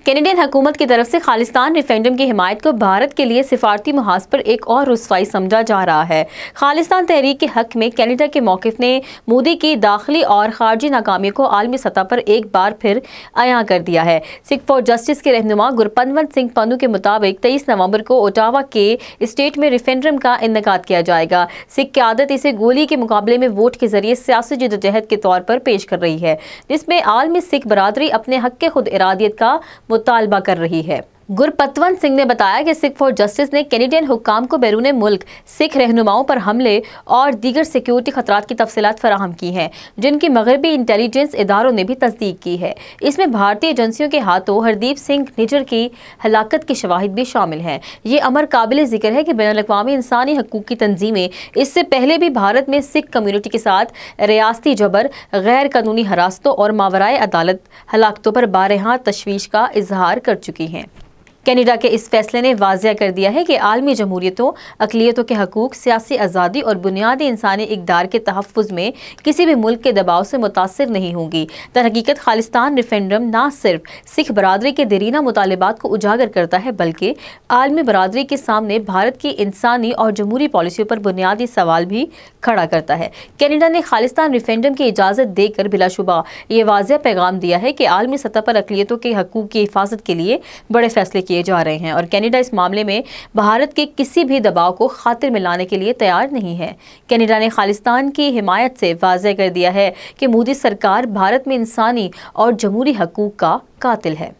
Canadian हुकूमत की तरफ से खालिस्तान रेफरेंडम की हिमायत को भारत के लिए सिफारती मुहाज पर एक और रुसवाई समझा जा रहा है। खालिस्तान तहरीक के हक में कनाडा के मौक़िफ़ ने मोदी की दाखिली और खारजी नाकामियों को आलमी सतह पर एक बार फिर अयां कर दिया है। सिख फॉर जस्टिस के रहनुमा गुरपतवंत सिंह पंनू के मुताबिक 23 नवंबर को ओटावा के स्टेट में रेफरेंडम का इनेकाद किया जाएगा। सिख क़यादत इसे गोली के मुकाबले में वोट के जरिए सियासी जदोजहद के तौर पर पेश कर रही है, जिसमें आलमी सिख बरादरी अपने हक के खुद इरादियत का मुतालबा कर रही है। गुरपतवंत सिंह ने बताया कि सिख फॉर जस्टिस ने कैनेडियन हुक्काम को बैरून मुल्क सिख रहनुमाओं पर हमले और दीगर सिक्योरिटी खतरात की तफसीलात फराहम की हैं, जिनकी मगरबी इंटेलिजेंस इदारों ने भी तस्दीक की है। इसमें भारतीय एजेंसियों के हाथों हरदीप सिंह निज्जर की हलाकत के शवाहिद भी शामिल हैं। ये अमर काबिल जिक्र है कि बैनुल-अक़वामी इंसानी हकूक़ की तंजीमें इससे पहले भी भारत में सिख कम्यूनिटी के साथ रियासती जबर, गैर कानूनी हरासतों और मावराए अदालत हलाकतों पर बारहा तशवीश का इजहार कर चुकी हैं। कनाडा के इस फैसले ने वाज़ेह कर दिया है कि आलमी जमहूरियतों, अक़लियतों के हकूक़, सियासी आज़ादी और बुनियादी इंसानी इक़दार के तहफ़्फ़ुज़ में किसी भी मुल्क के दबाव से मुतासिर नहीं होंगी। दरहकीकत खालिस्तान रेफरेंडम न सिर्फ सिख बरादरी के देरीना मुतालिबात को उजागर करता है, बल्कि आलमी बरादरी के सामने भारत की इंसानी और जमहूरी पॉलिसियों पर बुनियादी सवाल भी खड़ा करता है। कनाडा ने खालिस्तान रेफरेंडम की इजाज़त देकर बिलाशुबा ये वाज़ेह पैगाम दिया है कि आलमी सतह पर अक़लियतों के हकूक़ की हिफाजत के लिए बड़े फैसले किए जा रहे हैं और कनाडा इस मामले में भारत के किसी भी दबाव को खातिर में लाने के लिए तैयार नहीं है। कनाडा ने खालिस्तान की हिमायत से वाज़ेह कर दिया है कि मोदी सरकार भारत में इंसानी और जमहूरी हकूक़ का कातिल है।